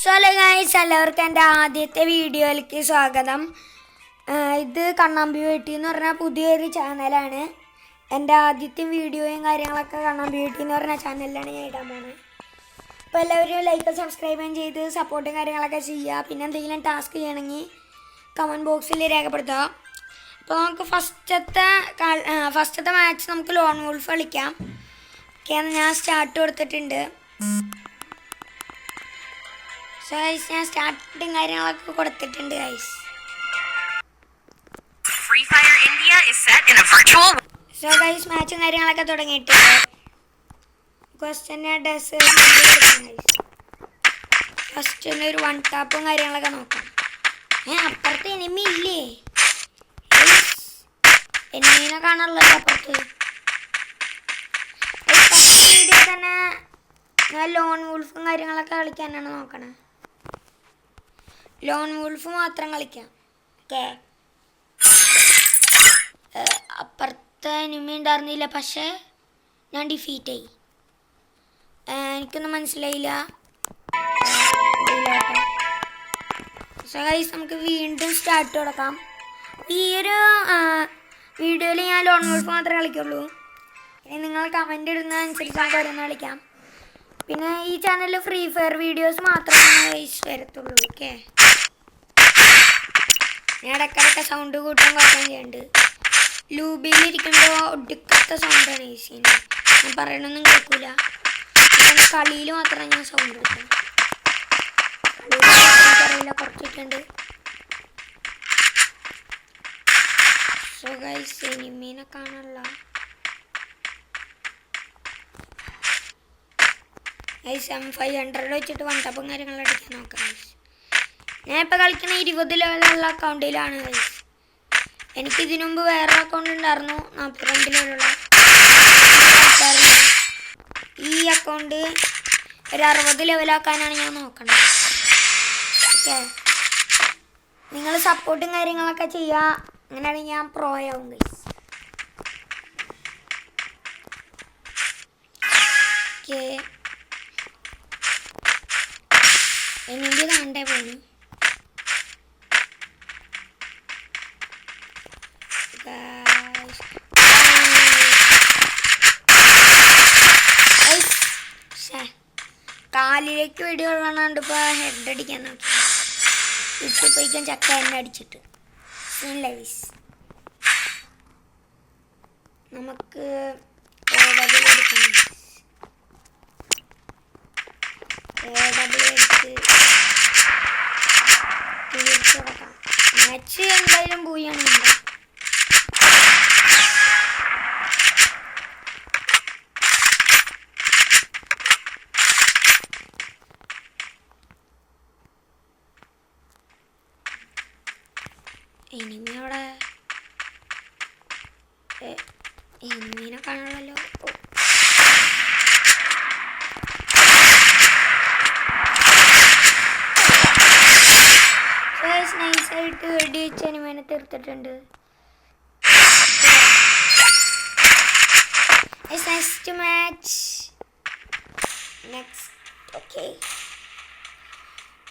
So hello guys, എല്ലാവർക്കും എൻ്റെ ആദ്യത്തെ വീഡിയോയിലേക്ക് സ്വാഗതം. ഇത് കണ്ണാമ്പി വീട്ടി എന്ന് പറഞ്ഞാൽ പുതിയൊരു ചാനലാണ്. എൻ്റെ ആദ്യത്തെ വീഡിയോയും കാര്യങ്ങളൊക്കെ കണ്ണാമ്പി വീട്ടി എന്ന് പറഞ്ഞ ചാനലിലാണ് ഞാൻ ഇടാൻ പോകുന്നത്. അപ്പോൾ എല്ലാവരും ലൈക്ക് സബ്സ്ക്രൈബും ചെയ്ത് സപ്പോർട്ടും കാര്യങ്ങളൊക്കെ ചെയ്യുക. പിന്നെ എന്തെങ്കിലും ടാസ്ക് ചെയ്യണമെങ്കിൽ കമൻറ്റ് ബോക്സിൽ രേഖപ്പെടുത്തുക. അപ്പോൾ നമുക്ക് ഫസ്റ്റത്തെ മാച്ച് നമുക്ക് ലോൺ വോൾഫ് കളിക്കാം. ഓക്കെ, ഞാൻ സ്റ്റാർട്ട് കൊടുത്തിട്ടുണ്ട്. സോ ഗൈസ്, ഞാൻ സ്റ്റാർട്ടും കാര്യങ്ങളൊക്കെ കൊടുത്തിട്ടുണ്ട് ഗൈസ്. സോ ഗൈസ്, മാച്ചും കാര്യങ്ങളൊക്കെ തുടങ്ങിയിട്ടുണ്ട്. ഫസ്റ്റ് ഒരു വൺ ടാപ്പും കാര്യങ്ങളൊക്കെ നോക്കാം. അപ്പുറത്ത് എനിമി ഇല്ലേ? എനിമീനെ കാണാനുള്ളല്ലോ അപ്പുറത്ത്. ഫസ്റ്റ് വീഡിയോ തന്നെ ഞാൻ ലോൺ വോൾഫും കാര്യങ്ങളൊക്കെ കളിക്കാനാണ് നോക്കണേ. ലോൺ വോൾഫ് മാത്രം കളിക്കാം. ഓക്കെ, അപ്പുറത്തെ എനിമി ഉണ്ടായിരുന്നില്ല, പക്ഷേ ഞാൻ ഡിഫീറ്റായി. എനിക്കൊന്നും മനസ്സിലായില്ല. സോ ഗൈസ്, നമുക്ക് വീണ്ടും സ്റ്റാർട്ട് കൊടുക്കാം. ഈ ഒരു വീഡിയോയിൽ ഞാൻ ലോൺ വോൾഫ് മാത്രമേ കളിക്കുള്ളൂ. ഇനി നിങ്ങൾ കമൻ്റ് ഇടുന്നതനുസരിച്ച് ഓരോന്ന് കളിക്കാം. പിന്നെ ഈ ചാനലിൽ ഫ്രീ ഫയർ വീഡിയോസ് മാത്രമാണ് ഗൈസ് വരത്തുള്ളൂ. ഓക്കെ, ഞാൻ ഇടയ്ക്കിടയ്ക്ക് സൗണ്ട് കൂട്ടാൻ കുറക്കാൻ ചെയ്യുന്നുണ്ട്. ലൂബിയിലിരിക്കുമ്പോൾ ഒടുക്കത്തെ സൗണ്ടാണ് ഗൈസ്. ഞാൻ പറയണൊന്നും കേൾക്കില്ല. കളിയിൽ മാത്രമേ ഞാൻ സൗണ്ട് എടുക്കും. അറിയില്ല, കുറച്ചൊക്കെ ഉണ്ട്. സോ ഗൈസ്, എനിമീനെ കാണാനുള്ള ഗൈസ് M500 വെച്ചിട്ട് വൺ ടപ്പും കാര്യങ്ങളും അടിക്കാൻ നോക്കാം ഗൈസ്. ഞാൻ ഇപ്പോൾ കളിക്കുന്ന 20 ലെവലുള്ള അക്കൗണ്ടിലാണ് ഗൈസ്. എനിക്ക് ഇതിനു മുമ്പ് വേറെ അക്കൗണ്ട് ഉണ്ടായിരുന്നു 42 ലെവലുള്ള. ഈ അക്കൗണ്ട് ഒരു 60 ലെവലാക്കാനാണ് ഞാൻ നോക്കുന്നത്. ഓക്കെ, നിങ്ങൾ സപ്പോർട്ടും കാര്യങ്ങളൊക്കെ ചെയ്യുക. അങ്ങനെയാണെങ്കിൽ ഞാൻ പ്രോ ആവും ഗൈസ്. ഓക്കെ, എനിക്ക് കാണണ്ടേ പോണു. കാലിലേക്ക് വെടി കൊള്ളാണ്ട് ഇപ്പോൾ ഹെഡ് അടിക്കാൻ നോക്കി. ഇട്ടിപ്പോയിക്കാൻ ചക്ക എന്നെ അടിച്ചിട്ട് ലൈസ്. നമുക്ക് മാച്ച് എന്തായാലും പോയാണ്. എനിമിയോടെ എനിമീനെ കാണാമല്ലോ. നൈസായിട്ട് വെടി വെച്ച് എനിമേനെ തീർത്തിട്ടുണ്ട്. നെക്സ്റ്റ് മാച്ച് ഓക്കെ,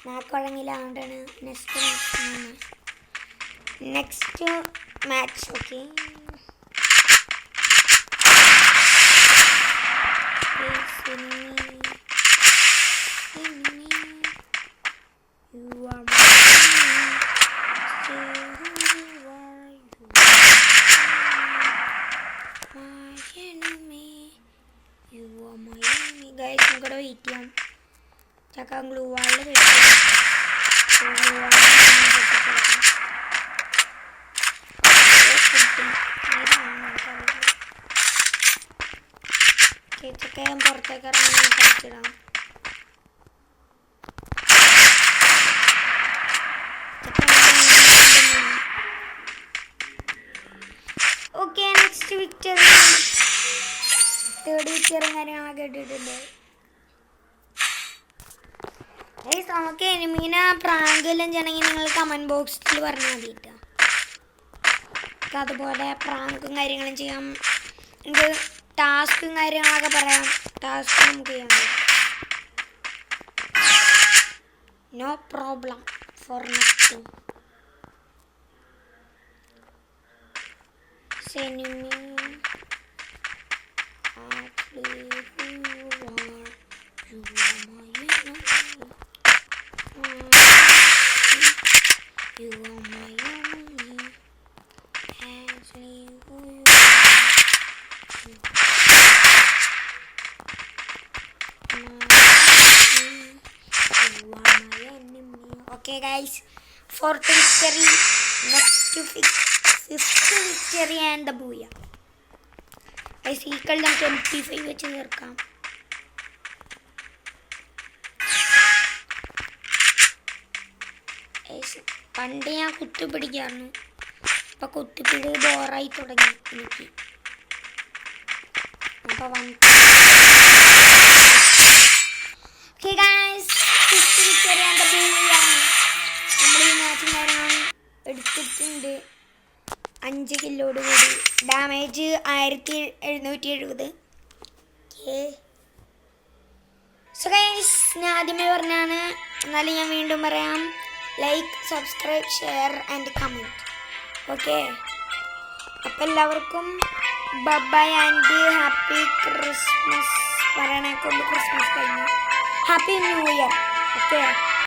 ഞാൻ കുഴങ്ങില്ലാണ്ടാണ് നെക്സ്റ്റ് മാച്ച്. ഓക്കെ, ഗൈസ്, നമുക്കിവിടെ വെയിറ്റ് ചെയ്യാം. ചക്ക ഗ്ലൂ വാളിൽ ചക്കയും പുറത്തേക്ക് ഇറങ്ങി കളിച്ചിടാം. ഓക്കെ, നെക്സ്റ്റ് വിക്ടറി, തേർഡ് വിക്ടറും കാര്യങ്ങളൊക്കെ ഇട്ടിട്ടുണ്ട്. നമുക്ക് എനിമീനെ പ്രാങ്ക് എല്ലാം ചെയ്യണമെങ്കിൽ നിങ്ങൾ കമൻറ്റ് ബോക്സിൽ പറഞ്ഞാൽ മതിട്ടോ. അതുപോലെ പ്രാങ്കും കാര്യങ്ങളും ചെയ്യാം. ഇത് ടാസ്കും കാര്യങ്ങളൊക്കെ പറയാം. ടാസ്ക് നമുക്ക് ചെയ്യാം. No problem for nothing. Send me actually who you are. You are my enemy. You are my enemy. Actually who you are my enemy. Okay guys, fourth victory, next to fifth victory and the booyah. Guys, equal നമുക്ക് 25 വെച്ച് തീർക്കാം. പണ്ട് ഞാൻ കുത്തിപ്പിടിക്കായിരുന്നു, ഇപ്പൊ കുത്തിപ്പിടി ബോറായി തുടങ്ങി എനിക്ക്. അപ്പൊ okay guys, fifth victory and the booyah. നമ്മൾ ഈ മാച്ചും കാര്യങ്ങളും എടുത്തിട്ടുണ്ട് 5 കില്ലോട് കൂടി. ഡാമേജ് 1770. സോ ഗൈസ്, ഞാൻ ആദ്യമേ പറഞ്ഞാണ്, എന്നാലും ഞാൻ വീണ്ടും പറയാം, like, subscribe, share and comment. Okay, അപ്പം എല്ലാവർക്കും ബൈ ആൻഡ് ഹാപ്പി ക്രിസ്മസ്. പറയണേക്കൊണ്ട് ക്രിസ്മസ് കഴിഞ്ഞു. Happy new year. ഓക്കെ.